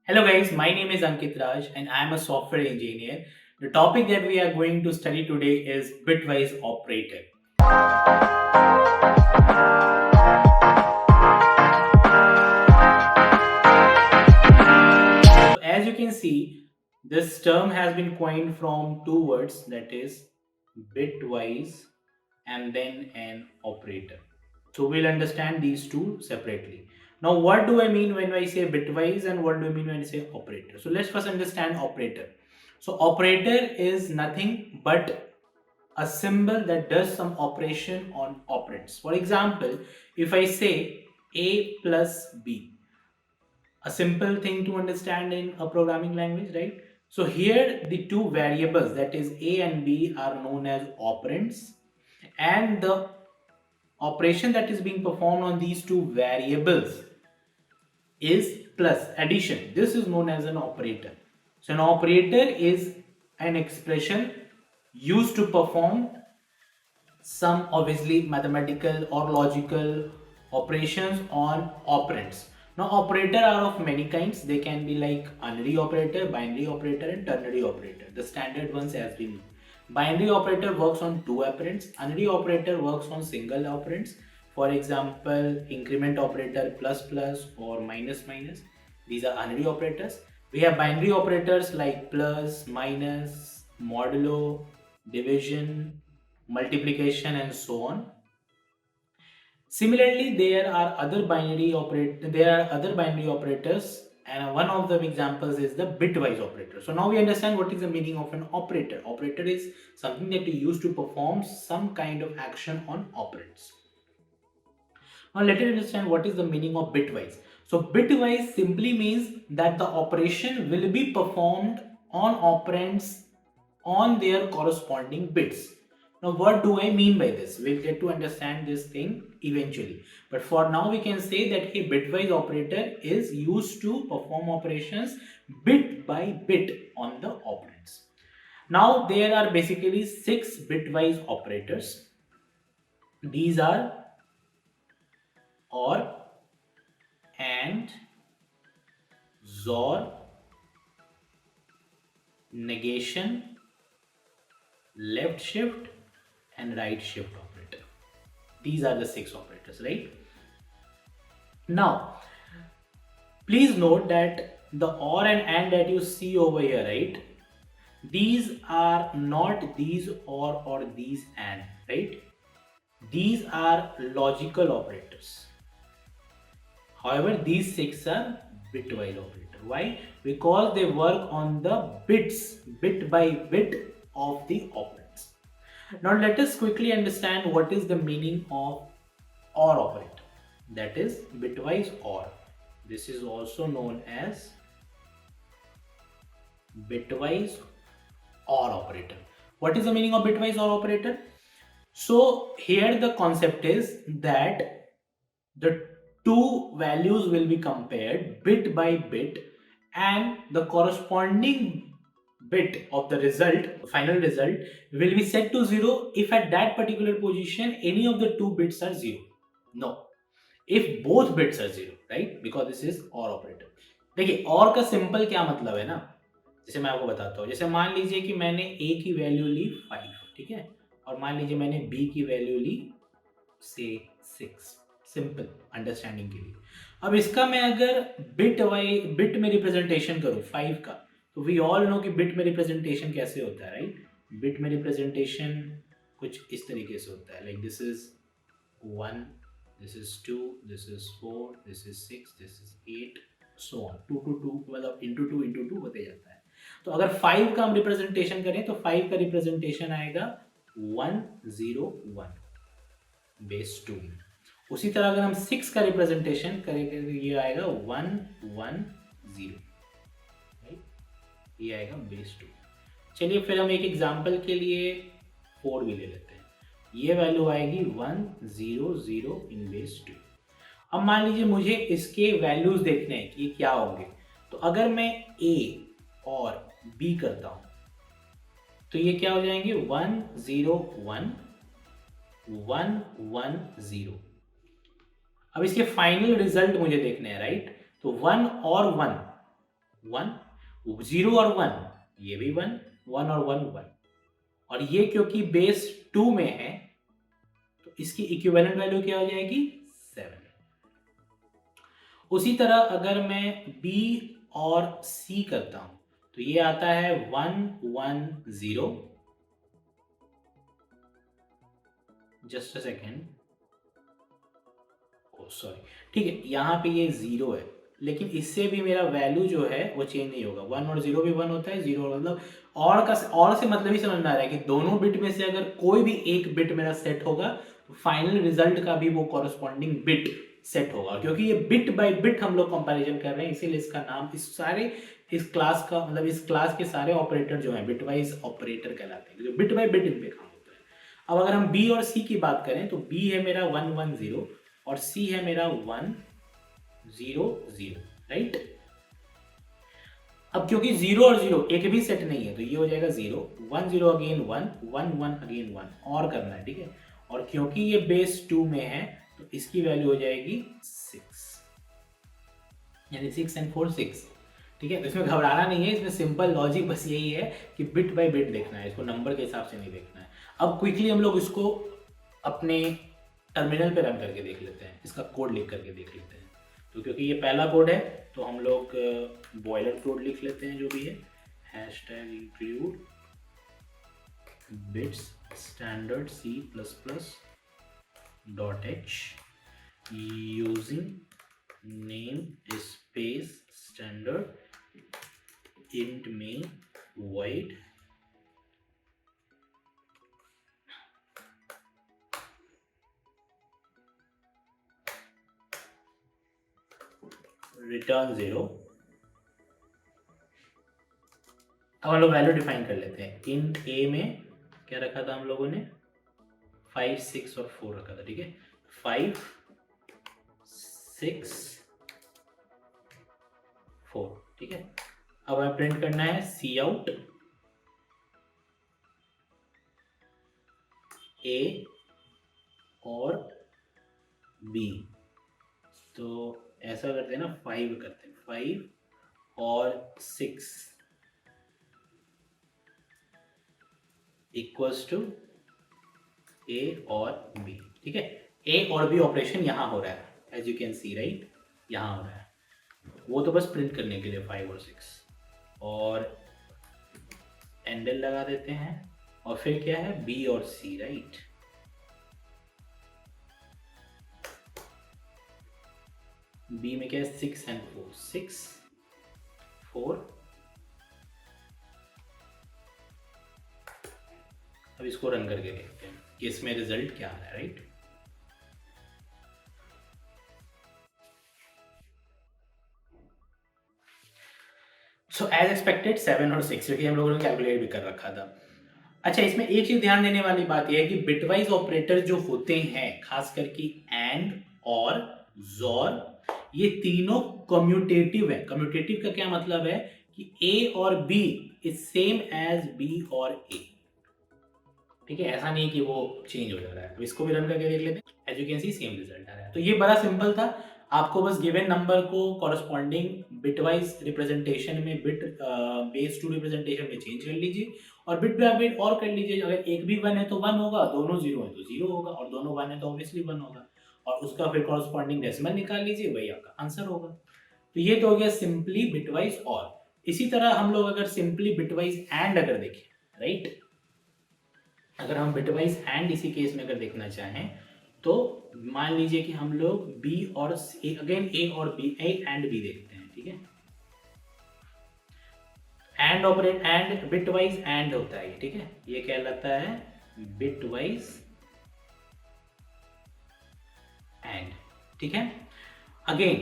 Hello guys, my name is Ankit Raj and I am a software engineer. The topic that we are going to study today is bitwise operator. So as you can see, this term has been coined from two words, that is bitwise and then an operator. So we'll understand these two separately. Now, what do I mean when I say bitwise and what do I mean when I say operator? So let's first understand operator. So operator is nothing but a symbol that does some operation on operands. For example, if I say A plus B, a simple thing to understand in a programming language, right? So here the two variables, that is A and B, are known as operands, and the operation that is being performed on these two variables is plus addition. This is known as an operator. So an operator is an expression used to perform some obviously mathematical or logical operations on operands. Now operator are of many kinds. They can be like unary operator, binary operator and ternary operator. The standard ones as we know. Binary operator works on two operands. Unary operator works on single operands. For example, increment operator plus plus or minus minus. These are unary operators. We have binary operators like plus, minus, modulo, division, multiplication and so on. Similarly, there are other binary operators, and one of the examples is the bitwise operator. So now we understand what is the meaning of an operator. Operator is something that you use to perform some kind of action on operands. Now let us understand what is the meaning of bitwise. So bitwise simply means that the operation will be performed on operands on their corresponding bits. Now what do I mean by this? We'll get to understand this thing eventually. But for now we can say that a bitwise operator is used to perform operations bit by bit on the operands. Now there are basically 6 bitwise operators. These are OR, AND, XOR, negation, left shift and right shift operator. These are the 6 operators, right? Now please note that the OR and AND that you see over here, right, these are not these or these AND, right? These are logical operators. However, these 6 are bitwise operator. Why? Because they work on the bits, bit by bit of the operands. Now let us quickly understand what is the meaning of OR operator. That is bitwise OR. This is also known as bitwise OR operator. What is the meaning of bitwise OR operator? So here the concept is that the two values will be compared bit by bit and the corresponding bit of the result, final result, will be set to 0 if at that particular position any of the two bits are 0. No, if both bits are 0, right? Because this is OR operator. देखिए OR का simple क्या मतलब है ना, जैसे मैं आपको बताता हूँ. जैसे मान लीजिए कि मैंने A की वैल्यू ली 5, ठीक है, और मान लीजिए मैंने B की वैल्यू ली से 6. सिंपल अंडरस्टैंडिंग के लिए. अब इसका मैं अगर बिट में रिप्रेजेंटेशन करूँ 5 का, तो वी ऑल नो कि बिट में रिप्रेजेंटेशन कैसे होता है, राइट? बिट में रिप्रेजेंटेशन कुछ इस तरीके से होता है, like this is 1, this is 2, this is 4, this is 6, this is 8, so on 2 to 2, मतलब इंटू 2 इंटू 2 होते जाता है. तो अगर 5 का हम रिप्रेजेंटेशन करें तो 5 का रिप्रेजेंटेशन आएगा 101 बेस 2 में. उसी तरह अगर हम 6 का रिप्रेजेंटेशन करेंगे तो ये आएगा 110, राइट? ये आएगा बेस 2. चलिए फिर हम एक एग्जांपल के लिए 4 भी ले लेते हैं. ये वैल्यू आएगी 100 इन बेस 2. अब मान लीजिए मुझे इसके वैल्यूज देखने हैं कि ये क्या होंगे. तो अगर मैं A और B करता हूं तो ये क्या हो जाएंगे 101 110. अब इसके फाइनल रिजल्ट मुझे देखने हैं, राइट? तो 1 और 1 1, 0 और 1 ये भी 1, 1 और 1 1, और ये क्योंकि बेस 2 में है तो इसकी इक्विवेलेंट वैल्यू क्या हो जाएगी 7। उसी तरह अगर मैं B और C करता हूं तो ये आता है 1 1 0, just a second, oh sorry, ठीक है, यहाँ पे ये 0 है, लेकिन इससे भी मेरा वैल्यू जो है वो चेंज नहीं होगा। 1 और 0 भी 1 होता है, 0 मतलब और से मतलब ही समझ में आ रहा है कि दोनों बिट में से अगर कोई भी एक बिट मेरा सेट होगा तो फाइनल रिजल्ट का भी वो कॉरेस्पॉन्डिंग बिट सेट होगा। क्योंकि ये बिट बाय बिट हम लोग कंपैरिजन कर रहे हैं, इसीलिए इसका नाम इस क्लास का मतलब इस क्लास के सारे ऑपरेटर जो हैं बिटवाइज ऑपरेटर कहलाते हैं, जो बिट बाय बिट इन पे काम होता है। अब अगर हम बी और सी की बात करें तो बी है मेरा 1 1 0 और सी है मेरा 1 0 0, राइट। अब क्योंकि 0 और 0 एक भी सेट नहीं है तो ये हो जाएगा 0 1 0 अगेन 1 1 1 अगेन 1 और करना है, ठीक है। और क्योंकि ये बेस 2 में है तो इसकी वैल्यू हो जाएगी 6, यानी 6 and 4 6, ठीक है। तो इसमें घबराना नहीं है, इसमें सिंपल लॉजिक बस यही है कि बिट बाय बिट देखना है, इसको नंबर के हिसाब से नहीं देखना है। अब क्विकली हम लोग इसको अपने टर्मिनल पे रन करके देख लेते हैं, इसका कोड लिख करके देख लेते हैं। तो क्योंकि ये पहला कोड है तो हम लोग बॉयलर कोड लिख लेते हैं जो भी है, #include bits standard C++.h using name space standard int main void return 0। अब हम लोग वैल्यू डिफाइन कर लेते हैं। int a में क्या रखा था हम लोगों ने, 5 6 और 4 रखा था, ठीक है। 5 6 4, ठीक है। अब हमें प्रिंट करना है cout a और b। तो ऐसा करते हैं ना, 5 करते हैं, 5 और 6 इक्वल्स टू a और b, ठीक है। a और b ऑपरेशन यहाँ हो रहा है, as you can see, right, यहाँ हो रहा है। वो तो बस प्रिंट करने के लिए 5 और 6, और एंडल लगा देते हैं, और फिर क्या है b और c, राइट। b में क्या है 6 and 4, 6 4। अब इसको रन करके देखते हैं कि इसमें रिजल्ट क्या आ रहा है, राइट। सो एज एक्सपेक्टेड 7 और 6, क्योंकि हम लोगों ने कैलकुलेट भी कर रखा था। अच्छा, इसमें एक चीज ध्यान देने वाली बात यह है कि बिटवाइज ऑपरेटर जो होते हैं, खास करके एंड और जोर, ये तीनों कम्यूटेटिव है। कम्यूटेटिव का क्या मतलब है कि ए और B is same as B और ए, ठीक है। ऐसा नहीं कि वो चेंज हो जा रहा है। तो इसको भी रन करके देख लेते हैं, as you can see same result आ रहा है। तो ये बड़ा सिंपल था, आपको बस गिवन नंबर को कॉरस्पॉन्डिंग बिटवाइज रिप्रेजेंटेशन में बिट बेस 2 रिप्रेजेंटेशन में चेंज कर लीजिए, और बिट बाय बिट और कर लीजिए। अगर एक भी 1 है तो 1 होगा, दोनों 0 है तो 0 होगा, और दोनों 1 है तो ऑब्वियसली 1 होगा, और उसका फिर कॉरस्पॉन्डिंग डेसिमल निकाल लीजिए, वही आपका आंसर होगा। तो ये तो हो गया सिंपली बिटवाइज और। इसी तरह हम लोग अगर सिंपली बिटवाइज एंड अगर देखें, राइट, अगर हम बिटवाइज एंड इसी केस में अगर देखना चाहें तो मान लीजिए कि हम लोग बी और अगेन ए और बी, ए एंड बी देखते हैं, ठीक है। And operate, and bitwise and होता है, ठीक है। ये कहलाता है बिटवाइज एंड, ठीक है। Again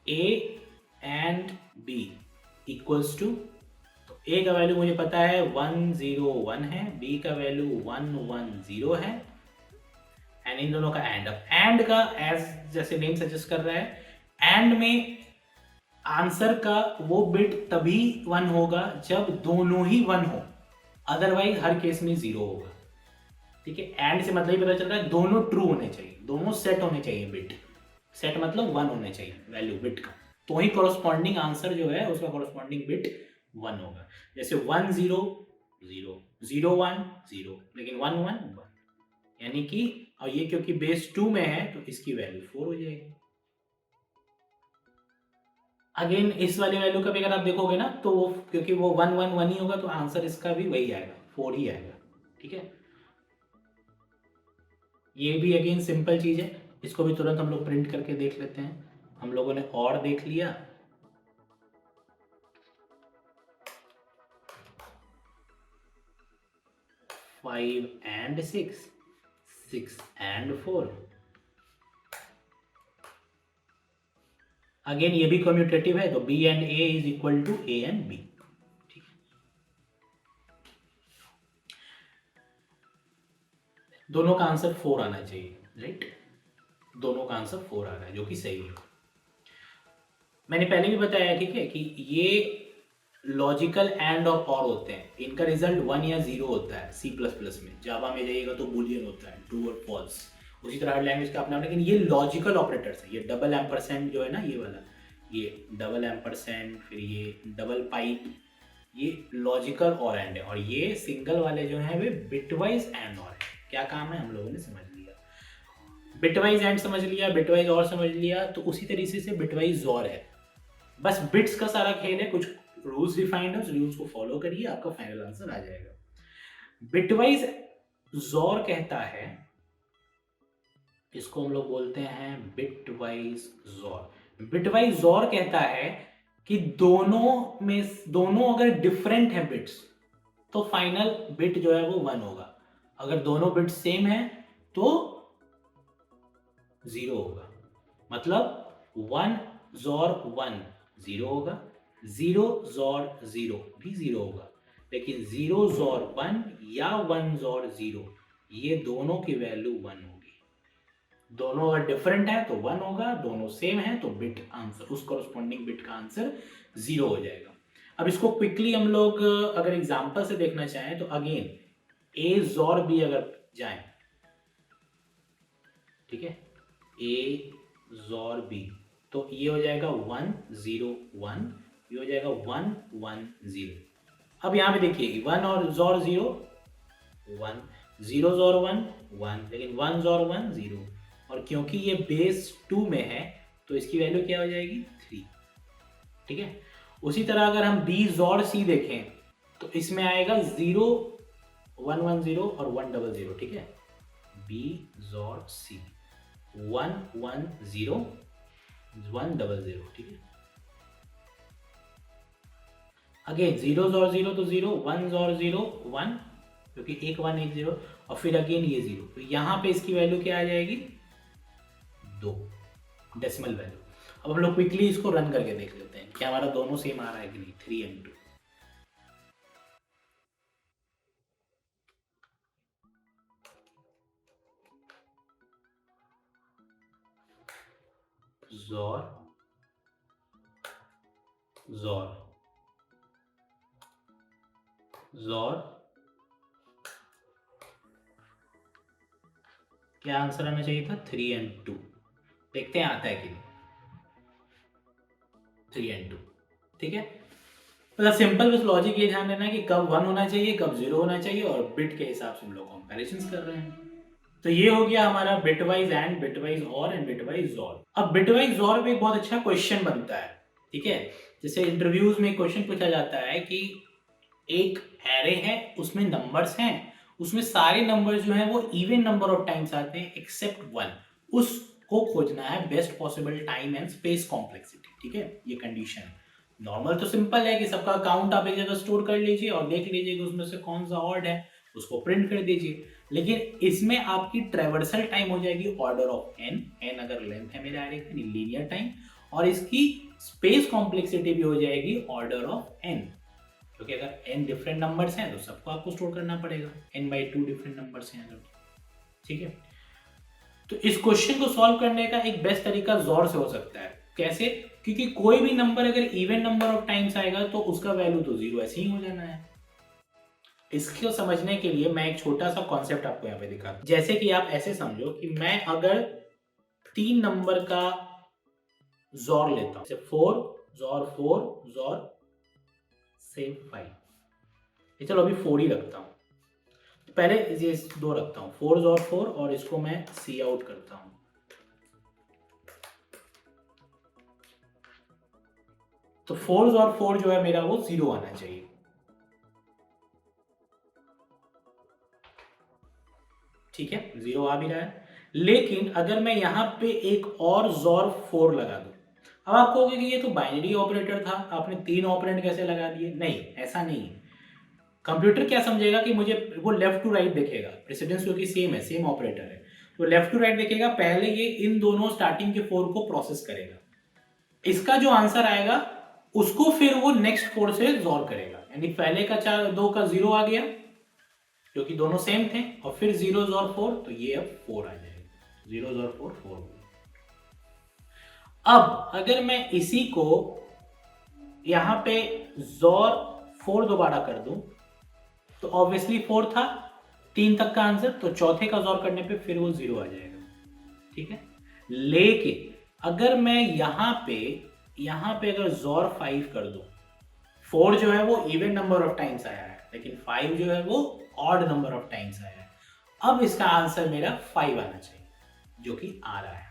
A and B equals to, A का वैल्यू मुझे पता है 1 0 1 है, बी का वैल्यू 1 1 0 है, एंड इन दोनों का एंड। अब एंड का एज जैसे नेम सजेस्ट कर रहा है, एंड में आंसर का वो बिट तभी 1 होगा जब दोनों ही 1 हो, अदरवाइज हर केस में 0 होगा, ठीक है। एंड से मतलब ही पता चल रहा है दोनों ट्रू होने चाहिए, दोनों सेट होने चाहिए, बिट सेट मतलब 1 होने चाहिए वैल्यू बिट का, तो ही कॉरस्पॉन्डिंग आंसर जो है उसका कॉरस्पॉन्डिंग बिट 1 होगा। जैसे 1 0 0 0 1 0, लेकिन 1 1 1, यानी कि और ये क्योंकि बेस 2 में है तो इसकी वैल्यू 4 हो जाएगी। अगेन इस वाले वैल्यू का भी अगर आप देखोगे ना तो वो क्योंकि वो 1 1 1 ही होगा तो आंसर इसका भी वही आएगा, 4 ही आएगा। ठीक है, ये भी अगेन सिंपल चीज है, इसको भी तुरंत हम लोग प्रिंट करके देख लेते हैं। हम लोगों ने और देख लिया, five and six, 6 and 4। Again ये भी कम्यूटेटिव है तो b and a is equal to a and b। ठीक है, दोनों का आंसर 4 आना चाहिए, राइट? दोनों का आंसर 4 आ रहा है जो कि सही है। मैंने पहले भी बताया, ठीक है, कि ये लॉजिकल एंड और होते हैं, इनका रिजल्ट 1 या 0 होता है। C++ में, जावा में जाइएगा तो बूलियन होता है, ट्रू और फॉल्स। उसी तरह हर लैंग्वेज का अपना, लेकिन ये लॉजिकल ऑपरेटर्स है। ये डबल एम्परसेंड जो है ना, ये वाला, ये डबल एम्परसेंड, फिर ये डबल पाइप, ये लॉजिकल और एंड है। और ये सिंगल वाले जो हैं वे बिटवाइज एंड और है। क्या काम है हम लोगों ने समझ लिया, बिटवाइज एंड समझ लिया, बिटवाइज और समझ लिया, तो उसी तरीके से बिटवाइज और है। बस बिट्स का सारा खेल है, कुछ रूल्स डिफाइंड है, उस रूल्स को फॉलो करिए, आपका फाइनल आंसर आ जाएगा। बिटवाइज जोर कहता है, इसको हम लोग बोलते हैं बिटवाइज जोर। बिटवाइज जोर कहता है कि दोनों अगर डिफरेंट है बिट्स तो फाइनल बिट जो है वो 1 होगा। अगर दोनों बिट्स सेम है तो 0 होगा। मतलब 1 जोर 1 0 होगा, 0 जोर 0 भी 0 होगा, लेकिन 0 जोर 1 या 1 जोर 0 ये दोनों की वैल्यू 1 होगी। दोनों अगर डिफरेंट है तो 1 होगा, दोनों सेम है तो बिट आंसर, उस कॉरस्पॉन्डिंग बिट का आंसर 0 हो जाएगा। अब इसको क्विकली हम लोग अगर एग्जांपल से देखना चाहें तो अगेन A जोर B अगर जाए, ठीक है, A जोर B, तो ये हो जाएगा 1 0 1, ये हो जाएगा 1 1 0। अब यहाँ पे देखिए 1 और जोर 0 1, 0 जोर 1 1, लेकिन 1 जोर 1 0, और क्योंकि ये बेस 2 में है तो इसकी वैल्यू क्या हो जाएगी 3। ठीक है, उसी तरह अगर हम B जोर C देखें तो इसमें आएगा 0 1 1 0 और 1 0 0। ठीक है, B जोर C 1 1 0 1 0 0। ठीक है, अगेन 0 जोर 0 तो 0, 1 जोर 0 1, क्योंकि एक 1 एक 0, और फिर अगेन ये 0, तो यहाँ पे इसकी वैल्यू क्या आ जाएगी 2, डेसिमल वैल्यू। अब हम लोग क्विकली इसको रन करके देख लेते हैं क्या हमारा दोनों सेम आ रहा है कि नहीं। 3 and 2, जोर जोर जोर, क्या आंसर आना चाहिए था 3 and 2। देखते हैं आता है कि नहीं। 3 and 2, ठीक है। मतलब सिंपल बस लॉजिक ये ध्यान देना है कि कब 1 होना चाहिए, कब 0 होना चाहिए, और बिट के हिसाब से हम लोग कंपैरिजंस कर रहे हैं। तो ये हो गया हमारा बिटवाइज एंड, बिटवाइज और एंड बिटवाइज जोर। अब बिटवाइज जोर पे एक बहुत अच्छा क्वेश्चन बनता है, ठीक है। जैसे इंटरव्यूज में क्वेश्चन पूछा जाता है कि एक एरे है, उसमें नंबर्स हैं, उसमें सारे नंबर्स जो हैं वो इवन नंबर ऑफ टाइम्स आते हैं एक्सेप्ट 1, उसको खोजना है best possible time and space complexity. ठीक है, ये कंडीशन है। नॉर्मल तो सिंपल है कि सबका काउंट आप एक जगह स्टोर कर लीजिए और देख लीजिए कि उसमें से कौन सा ऑड है, उसको प्रिंट कर दीजिए। लेकिन इसमें आपकी ट्रेवर्सल टाइम हो जाएगी ऑर्डर ऑफ n, n अगर लेंथ है मेरे एरे की, लीनियर टाइम, और इसकी स्पेस कॉम्प्लेक्सिटी भी हो जाएगी ऑर्डर ऑफ n, क्योंकि अगर n डिफरेंट नंबर्स हैं तो सबको आपको स्टोर करना पड़ेगा, n/2 डिफरेंट नंबर्स हैं अगर। ठीक है, तो इस क्वेश्चन को सॉल्व करने का एक बेस्ट तरीका जोर से हो सकता है। कैसे? क्योंकि कोई भी नंबर अगर इवन नंबर ऑफ टाइम्स आएगा तो उसका वैल्यू तो 0 ऐसे ही हो जाना है। इसको समझने के लिए मैं एक छोटा सा कॉन्सेप्ट आपको यहाँ पे दिखाता हूं। जैसे कि आप ऐसे समझो कि मैं अगर 3 नंबर का जोर लेता हूँ, 4 जोर 4 जोर से 5, ये चलो अभी 4 ही रखता हूँ, पहले ये 2 रखता हूँ, 4 जोर 4 और इसको मैं सी आउट करता हूँ। तो 4 जोर 4 जो है मेरा वो 0 आना चाहिए। ठीक है, 0 आ भी रहा है। लेकिन अगर मैं यहां पे एक और जोर 4 लगा दूं, अब आप कहोगे कि ये तो बाइनरी ऑपरेटर था, आपने 3 ऑपरेंड कैसे लगा दिए? नहीं, ऐसा नहीं है। कंप्यूटर क्या समझेगा कि मुझे वो लेफ्ट टू राइट देखेगा, प्रेसिडेंस क्योंकि सेम है, सेम ऑपरेटर है, तो लेफ्ट टू राइट देखेगा, पहले ये इन दोनों स्टार्टिंग के 4 को प्रोसेस करेगा, इसका जो आंसर आएगा उसको फिर वो नेक्स्ट 4 से जोर करेगा, यानी पहले का 2 का 0 आ गया क्योंकि दोनों सेम थे, और फिर 0 और 4, तो ये अब 4 आ जाएगा, 0 और 4 4 हो गया। अब अगर मैं इसी को यहां पे जोर 4 दोबारा कर दूं, तो ऑब्वियसली 4 था, 3 तक का आंसर, तो चौथे का जोर करने पे फिर वो 0 आ जाएगा। ठीक है, लेकिन अगर मैं यहां पे अगर जोर 5 कर दूं, 4 जो है वो इवन नंबर ऑफ टाइम्स आया है, लेकिन 5 जो है वो ऑड नंबर ऑफ टाइम्स आया है। अब इसका आंसर मेरा 5 आना चाहिए, जो कि आ रहा है।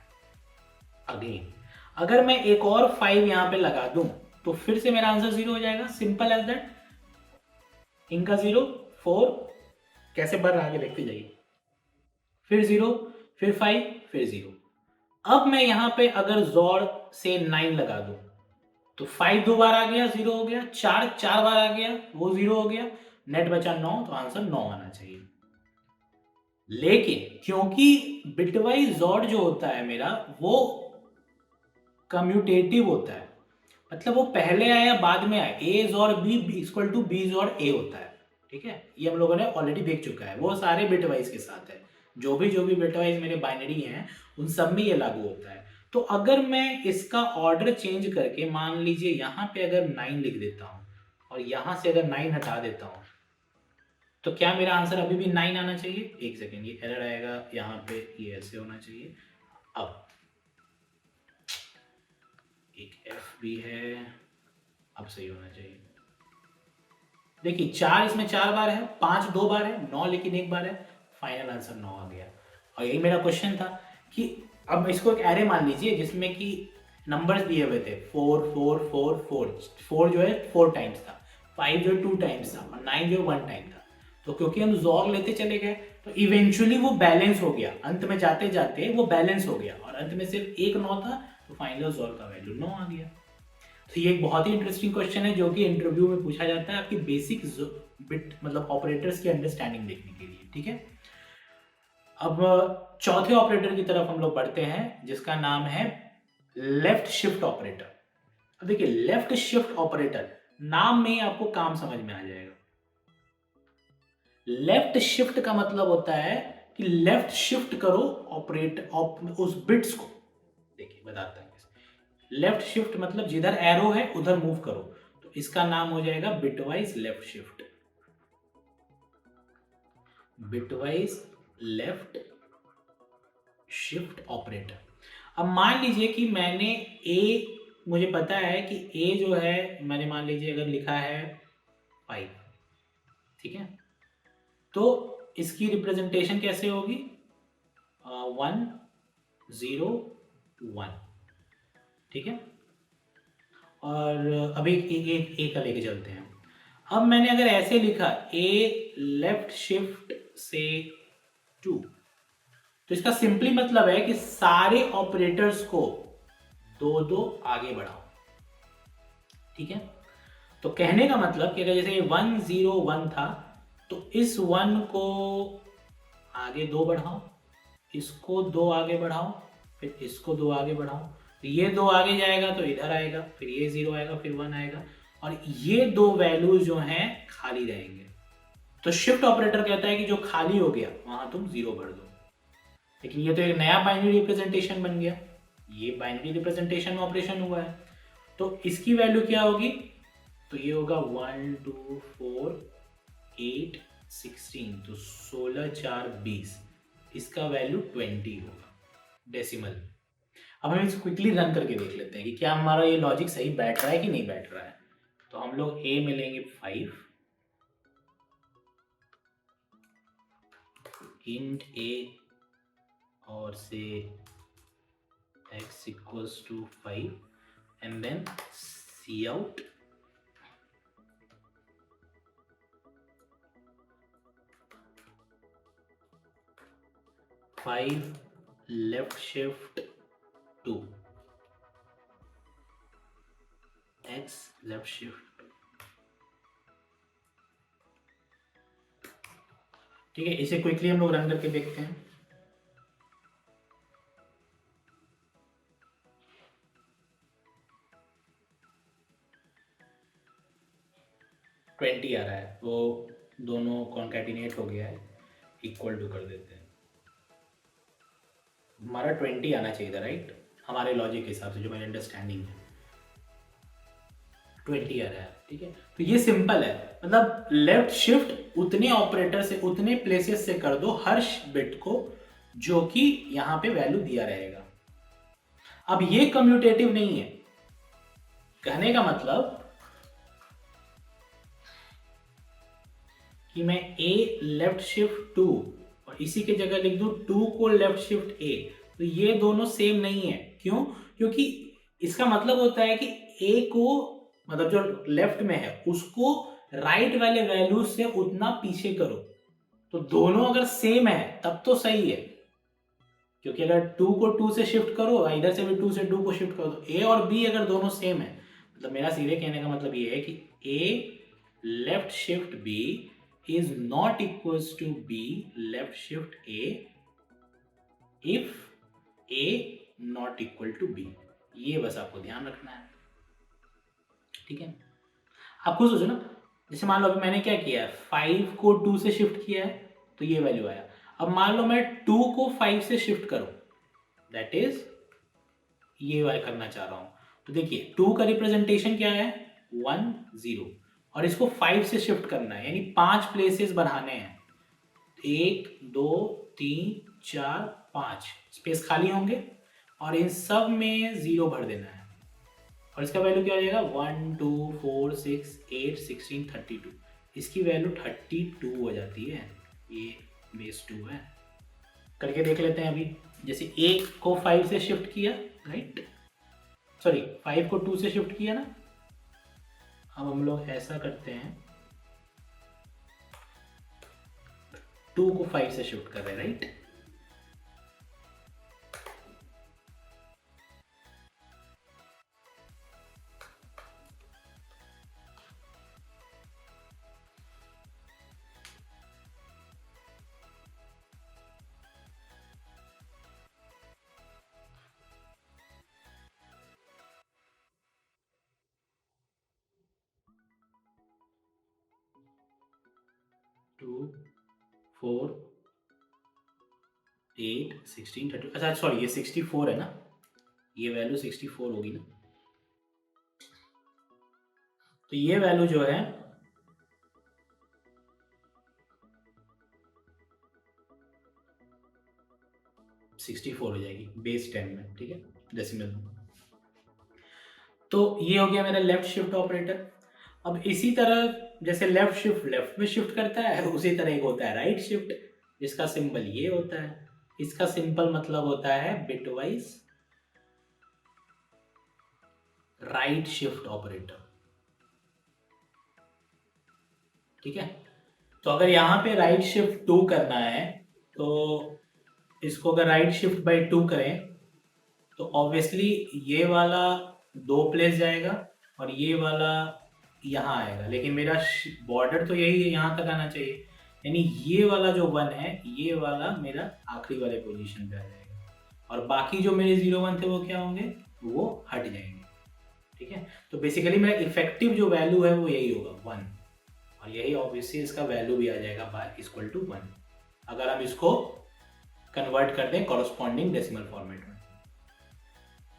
अगेन अगर मैं एक और 5 यहां पे लगा दूं, तो फिर से मेरा आंसर 0 हो जाएगा, सिंपल एज दैट। इनका 0, 4 कैसे बढ़ रहा है आगे देखते जाइए, फिर 0, फिर 5, फिर 0। अब मैं यहां पे अगर जोर से 9 लगा दूं, तो 5 2 बार आ गया, 0 हो गया, 4 4 बार आ गया, वो 0 हो गया, नेट बचा 9, तो आंसर 9 आना चाहिए। लेकिन क्योंकि बिटवाइज जॉड जो होता है मेरा, वो कम्यूटेटिव होता है, मतलब वो पहले आया बाद में आया, ए और बी इक्वल टू बी और ए होता है। ठीक है, ये हम लोगों ने ऑलरेडी देख चुका है, वो सारे बिटवाइज के साथ है, जो भी बिटवाइज मेरे बाइनरी हैं उन सब में ये लागू होता है। तो अगर मैं इसका ऑर्डर चेंज करके, मान लीजिए यहां पे अगर 9 लिख देता हूं और यहां से अगर 9 हटा देता हूं, तो क्या मेरा आंसर अभी भी 9 आना चाहिए? एक सेकेंड, ये एरर आएगा यहाँ पे, ये ऐसे होना चाहिए। अब एक एफ भी है, अब सही होना चाहिए। देखिए 4 इसमें 4 बार है, 5 2 बार है, 9 लेकिन एक बार है, फाइनल आंसर 9 आ गया। और यही मेरा क्वेश्चन था कि अब इसको एक एरे मान लीजिए जिसमें कि नंबर्स दिए हुए थे 4 4 4 4, 4 जो है 4 टाइम्स था, 5 जो है 2 टाइम्स था, और 9 जो है 1 टाइम था। तो क्योंकि हम जोर लेते चले गए, तो इवेंचुअली वो बैलेंस हो गया, अंत में जाते जाते वो बैलेंस हो गया, और अंत में सिर्फ एक 9 था, तो फाइनल जोर का वैल्यू 9 आ गया। तो ये एक बहुत ही इंटरेस्टिंग क्वेश्चन है जो कि इंटरव्यू में पूछा जाता है आपकी बेसिक बिट मतलब ऑपरेटर्स की अंडरस्टैंडिंग देखने के लिए। ठीक है, अब चौथे ऑपरेटर की तरफ हम लोग बढ़ते हैं, जिसका नाम है लेफ्ट शिफ्ट ऑपरेटर। अब देखिए लेफ्ट शिफ्ट ऑपरेटर, नाम में ही आपको काम समझ में आ जाएगा। लेफ्ट शिफ्ट का मतलब होता है कि लेफ्ट शिफ्ट करो उस बिट्स को। देखिए बताता है, लेफ्ट शिफ्ट मतलब जिधर एरो है उधर मूव करो, तो इसका नाम हो जाएगा bitwise left shift. Bitwise left shift operator. अब मान लीजिए कि मैंने ए, मुझे पता है कि ए जो है मैंने मान लीजिए अगर लिखा है 5, ठीक है, तो इसकी रिप्रेजेंटेशन कैसे होगी? 1 0 1। ठीक है, और अभी एक एक का लेके चलते हैं। अब मैंने अगर ऐसे लिखा ए लेफ्ट शिफ्ट से 2, तो इसका सिंपली मतलब है कि सारे ऑपरेटर्स को 2 2 आगे बढ़ाओ। ठीक है, तो कहने का मतलब कि अगर जैसे 1 0 1 था, तो इस 1 को आगे 2 बढ़ाओ, इसको 2 आगे बढ़ाओ, फिर इसको 2 आगे बढ़ाओ, तो ये 2 आगे जाएगा तो इधर आएगा, फिर ये 0 आएगा, फिर 1 आएगा, और ये 2 वैल्यूज जो हैं खाली रहेंगे। तो शिफ्ट ऑपरेटर कहता है कि जो खाली हो गया वहां तुम 0 भर दो। लेकिन ये तो एक नया बाइनरी रिप्रेजेंटेशन बन गया, ये बाइनरी रिप्रेजेंटेशन ऑपरेशन हुआ है, तो इसकी वैल्यू क्या होगी? तो ये होगा 1 2 4 8 16, तो 16 4 20, इसका वैल्यू 20 होगा डेसिमल। अब हम इसको क्विकली रन करके देख लेते हैं कि क्या हमारा ये लॉजिक सही बैठ रहा है कि नहीं बैठ रहा है। तो हम लोग a में लेंगे 5, int a और से x equals to 5 and then cout five left shift 2 x left shift 2। ठीक है, इसे क्विकली हम लोग रन करके देखते हैं। ट्वेंटी आ रहा है, वो दोनों कॉन्कैटिनेट हो गया है, इक्वल टू कर देते हैं। हमारा 20 आना चाहिए था, राइट? हमारे लॉजिक के हिसाब से, जो मेरी अंडरस्टैंडिंग है 20 आ रहा है। ठीक है, तो ये सिंपल है, मतलब लेफ्ट शिफ्ट उतने ऑपरेटर से, उतने प्लेसेस से कर दो हर बिट को जो कि यहाँ पे वैल्यू दिया रहेगा। अब ये कम्यूटेटिव नहीं है, कहने का मतलब कि मैं a लेफ्ट शिफ्ट 2 और इसी के जगह लिख दूं 2 को लेफ्ट शिफ्ट a, तो ये दोनों सेम नहीं है। क्यों? क्योंकि इसका मतलब होता है कि a को, मतलब जो लेफ्ट में है उसको राइट वाले वैल्यू से उतना पीछे करो। तो दोनों अगर सेम है तब तो सही है, क्योंकि अगर 2 को 2 से शिफ्ट करो, इधर से भी 2 से 2 को शिफ्ट करो, तो a और b अगर दोनों सेम है, मतलब मेरा सीधे कहने का मतलब ये है कि a left shift b is not equals to b left shift a if a not equal to b। ये बस आपको ध्यान रखना है। ठीक है, आप खुद सोचो ना, जैसे मान लो अभी मैंने क्या किया है, 5 को 2 से शिफ्ट किया है तो ये वैल्यू आया। अब मान लो मैं 2 को 5 से शिफ्ट करूं, दैट इज ये वाला करना चाह रहा हूं, तो देखिए 2 का रिप्रेजेंटेशन क्या है, 1 0, और इसको 5 से शिफ्ट करना है, यानी 5 प्लेसेस बढ़ाने हैं। 1 2 3 4 5 स्पेस खाली होंगे और इन सब में 0 भर देना है, और इसका वैल्यू क्या हो जाएगा, 1 2 4 6 8 16 32। इसकी वैल्यू 32 हो जाती है, ये बेस 2 है। करके देख लेते हैं अभी, जैसे 1 को 5 से शिफ्ट किया, राइट, सॉरी 5 को 2 से शिफ्ट किया ना। अब हम लोग ऐसा करते हैं, 2 को 5 से शिफ्ट कर रहे हैं, राइट। 2 4 8 16 32, अच्छा सॉरी ये 64 है ना, ये वैल्यू 64 होगी ना। तो ये वैल्यू जो है 64 हो जाएगी बेस 10 में, ठीक है, डेसिमल में। तो ये हो गया मेरा लेफ्ट शिफ्ट ऑपरेटर। अब इसी तरह जैसे लेफ्ट शिफ्ट लेफ्ट में शिफ्ट करता है, उसी तरह एक होता है राइट शिफ्ट, जिसका सिंबल ये होता है। इसका सिंपल मतलब होता है बिटवाइज राइट शिफ्ट ऑपरेटर। ठीक है, तो अगर यहाँ पे राइट शिफ्ट 2 करना है, तो इसको अगर राइट शिफ्ट बाई 2 करें तो ऑब्वियसली ये वाला 2 प्लेस जाएगा और ये वाला यहाँ आएगा, लेकिन मेरा बॉर्डर तो यही है, यहाँ तक आना चाहिए, यानी ये वाला जो 1 है ये वाला मेरा आखिरी वाले पोजीशन पे आ जाएगा, और बाकी जो मेरे 0 1 थे वो क्या होंगे, वो हट जाएंगे। ठीक है, तो बेसिकली मेरा इफेक्टिव जो वैल्यू है वो यही होगा 1, और यही ऑब्वियसली इसका वैल्यू भी आ जाएगा बाय इक्वल टू 1, अगर हम इसको कन्वर्ट कर दें कॉरस्पॉन्डिंग डेसिमल फॉर्मेट में।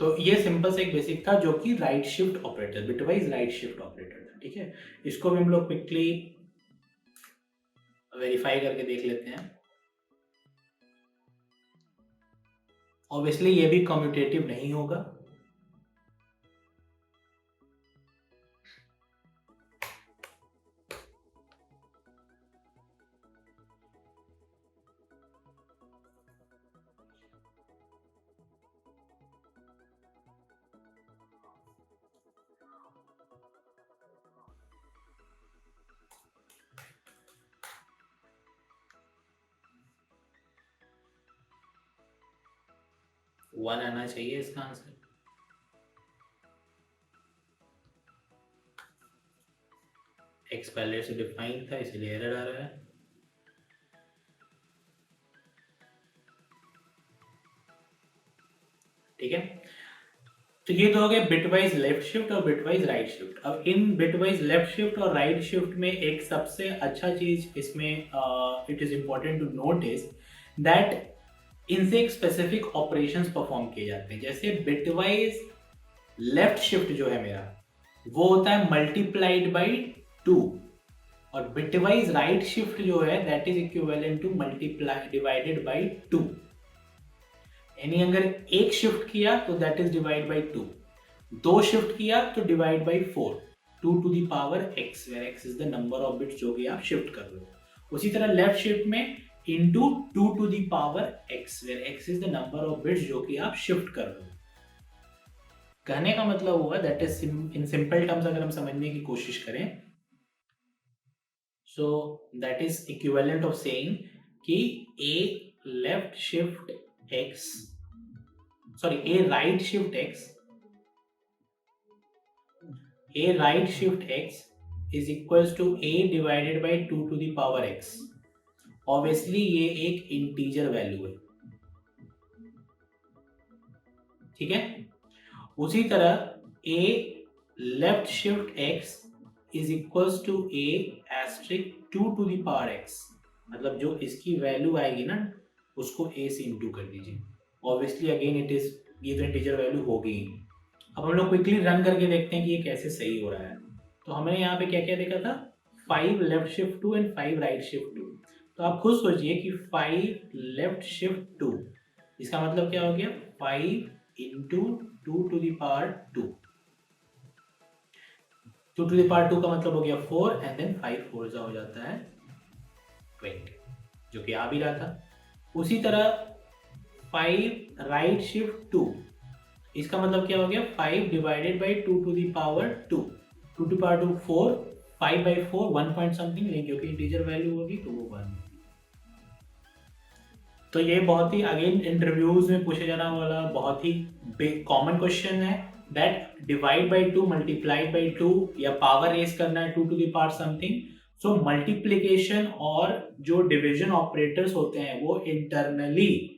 तो ये सिंपल से एक बेसिक था जो कि right shift operator, bitwise right shift operator था। ठीक है, इसको भी हम लोग क्विकली वेरीफाई करके देख लेते हैं। ऑब्वियसली ये भी कम्यूटेटिव नहीं होगा, वन आना चाहिए इसका आंसर। एक्स पहले से डिफाइन था इसलिए एरर आ रहा है। ठीक है, तो ये तो हो गया बिटवाइज लेफ्ट शिफ्ट और बिटवाइज राइट शिफ्ट। अब इन बिटवाइज लेफ्ट शिफ्ट और राइट शिफ्ट में एक सबसे अच्छा चीज इसमें it is important to notice that इनसे एक स्पेसिफिक ऑपरेशंस परफॉर्म किए जाते हैं। जैसे बिटवाइज लेफ्ट शिफ्ट जो है मेरा वो होता है मल्टीप्लाइड बाई 2, और बिटवाइज राइट शिफ्ट जो है that is equivalent to multiply divided by 2। यानी अगर एक शिफ्ट किया तो दैट इज डिवाइड बाई 2, दो शिफ्ट किया तो divide by 4, 2 to the power x, where x is the number of bits जो भी आप शिफ्ट कर रहे हो। उसी तरह लेफ्ट शिफ्ट में into 2 to the power x, where x is the number of bits जो कि आप शिफ्ट कर रहे हो। कहने का मतलब हुआ that is in simple terms अगर हम समझने की कोशिश करें, so that is equivalent of saying कि a left shift x, sorry, a right shift x is equals to a divided by 2 to the power x। Obviously ये एक integer value है, ठीक है। उसी तरह a left shift x is equals to a asterisk 2 to the power x, मतलब जो इसकी वैल्यू आएगी ना उसको a से इंटू कर दीजिए। ऑब्वियसली अगेन इट इज, ये तो इंटीजर वैल्यू होगी। अब हम लोग क्विकली रन करके देखते हैं कि ये कैसे सही हो रहा है। तो हमने यहाँ पे क्या क्या देखा था, 5 left shift 2 and 5 right shift 2। तो आप खुद सोचिए कि 5 लेफ्ट शिफ्ट 2, इसका मतलब क्या हो गया, 5 into 2 to the power 2, 2 to the power 2 का मतलब हो गया 4, एंड देन 5 4 हो जाता है 20, जो कि आ भी रहा था। उसी तरह 5 राइट शिफ्ट 2, इसका मतलब क्या हो गया, 5 divided by 2 to the power 2, 2 to power 2 4, 5 by 4 1 point something, लेकिन क्योंकि इंटीजर वैल्यू होगी तो वो 1। तो ये बहुत ही अगेन इंटरव्यूज में पूछे जाने वाला बहुत ही कॉमन क्वेश्चन है, that divide by 2 multiplied by 2 या पावर रेस करना है 2 to the power something. So multiplication और जो डिविजन ऑपरेटर्स होते हैं वो इंटरनली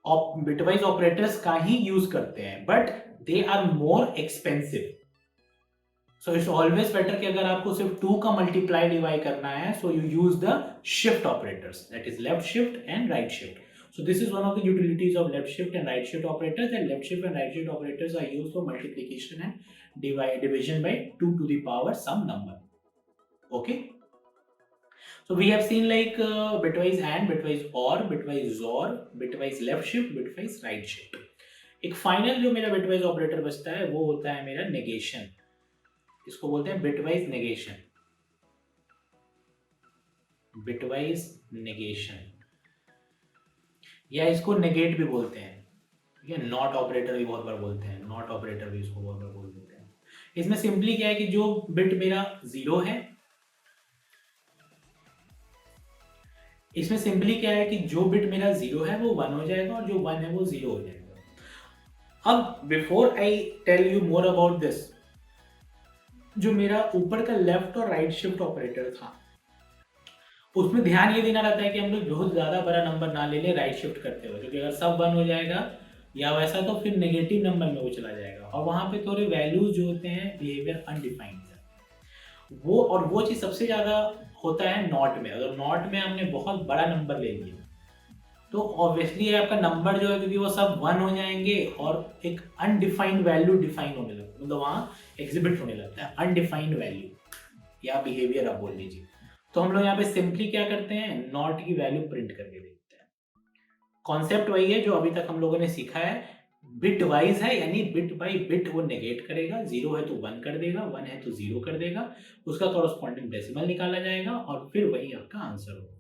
बिटवाइज ऑपरेटर्स का ही यूज करते हैं, but they are more expensive. So it's always better कि अगर आपको सिर्फ 2 का मल्टीप्लाई डिवाइड करना है, so you use the shift operators, that is left shift and right shift. So this is one of the utilities of left shift and right shift operators, and left shift and right shift operators are used for multiplication and division by 2 to the power some number. Okay, so we have seen like bitwise and, bitwise or, bitwise or, bitwise left shift, bitwise right shift. एक final जो मेरा bitwise operator बचता है वो होता है मेरा negation, इसको बोलते हैं बिटवाइज नेगेशन, बिटवाइज नेगेशन, या इसको नेगेट भी बोलते हैं, ठीक है। नॉट ऑपरेटर भी बहुत बार बोलते हैं, नॉट ऑपरेटर भी इसको बहुत बार बोल देते हैं। इसमें सिंपली क्या है कि जो बिट मेरा जीरो है, इसमें सिंपली क्या है कि जो बिट मेरा जीरो है वो 1 हो जाएगा और जो 1 है वो 0 हो जाएगा। अब before I tell you more about this, जो मेरा ऊपर का लेफ्ट और राइट शिफ्ट ऑपरेटर था उसमें ध्यान ये देना रहता है कि हम लोग बहुत ज्यादा बड़ा नंबर ना ले ले राइट शिफ्ट करते हुए, क्योंकि अगर सब 1 हो जाएगा या वैसा तो फिर नेगेटिव नंबर में वो चला जाएगा, और वहां पे थोड़े वैल्यूज जो होते हैं बिहेवियर अनडिफाइंड है वो, और वो चीज सबसे ज्यादा होता है नॉट में। अगर नॉट में हमने बहुत बड़ा नंबर ले लिया तो ऑब्वियसली आपका नंबर जो है, क्योंकि वो सब 1 हो जाएंगे और एक अनडिफाइंड वैल्यू डिफाइन होने लगता है, मतलब वहाँ एग्जिबिट होने लगता है अनडिफाइंड वैल्यू या बिहेवियर आप बोल लीजिए। तो हम लोग यहाँ पे सिंपली क्या करते हैं, नॉट की वैल्यू प्रिंट करके देखते हैं। कॉन्सेप्ट वही है जो अभी तक हम लोगों ने सीखा है, बिट वाइज है, यानी बिट बाई बिट वो नेगेट करेगा, 0 है तो 1 कर देगा, 1 है तो 0 कर देगा, उसका कॉरस्पॉन्डिंग डेसिमल निकाला जाएगा और फिर वही आपका आंसर होगा।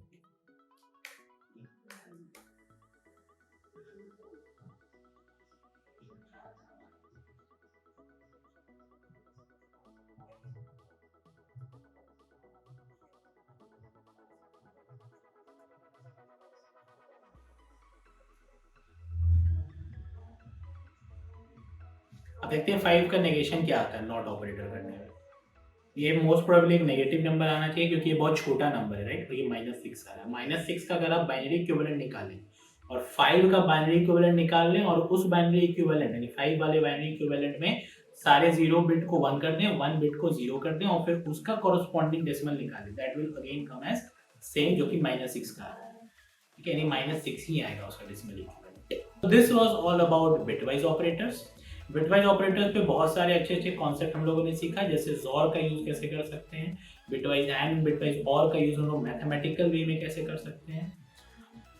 अब देखते हैं 5 का नेगेशन क्या आता है नॉट ऑपरेटर करने में। ये मोस्ट प्रोबेबली एक नेगेटिव नंबर आना चाहिए क्योंकि ये बहुत छोटा नंबर है, राइट। तो ये -6 आ रहा है। -6 का अगर आप बाइनरी इक्विवेलेंट निकालें और 5 का बाइनरी इक्विवेलेंट निकाल लें और उस बाइनरी इक्विवेलेंट यानी 5 वाले बाइनरी इक्विवेलेंट में सारे 0 बिट को 1 कर दें, 1 बिट को 0 कर दें और फिर उसका कॉरस्पॉन्डिंग डेसिमल निकालें, that will again come as same, जो कि -6 का आ रहा है, ठीक है, यानी -6 ही आएगा उसका डेसिमल इक्विवेलेंट। तो this was all about bitwise operators. Bitwise operators पे बहुत सारे अच्छे अच्छे कॉन्सेप्ट हम लोगों ने सीखा, जैसे जोर का यूज कैसे कर सकते हैं, बिटवाइज एंड बिटवाइज और का यूज हम लोग मैथमेटिकल वे में कैसे कर सकते हैं।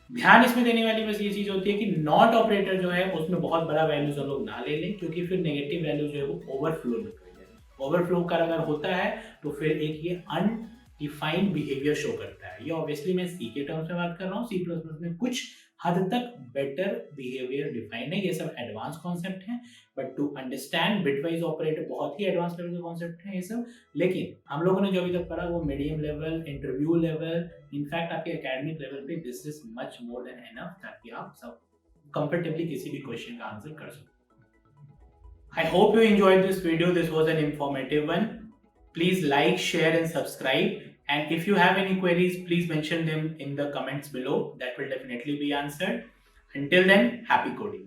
ध्यान इसमें देने वाली बस ये चीज होती है कि नॉट ऑपरेटर जो है उसमें बहुत बड़ा वैल्यूज हम लोग ना ले लें, क्योंकि फिर नेगेटिव वैल्यू जो है वो ओवरफ्लो निकल जाए। ओवरफ्लो का अगर होता है तो फिर एक ये अनडिफाइंड बिहेवियर शो करता है। ये ऑब्वियसली मैं सी के टर्म्स में बात कर रहा हूँ, सी प्लस प्लस में कुछ हद तक बेटर बिहेवियर डिफाइन है, ये सब एडवांस कॉन्सेप्ट हैं, but to understand bitwise operator बहुत ही एडवांस लेवल के कॉन्सेप्ट हैं ये सब। लेकिन हम लोगों ने जो अभी तक पढ़ा वो medium level, interview level, in fact आपके एकेडमिक लेवल पे this is much more than enough ताकि आप सब कंफर्टेबली किसी भी क्वेश्चन का आंसर कर सको। I hope you enjoyed this video, this was an informative one. Please like, share and subscribe. And if you have any queries, please mention them in the comments below. That will definitely be answered. Until then, happy coding.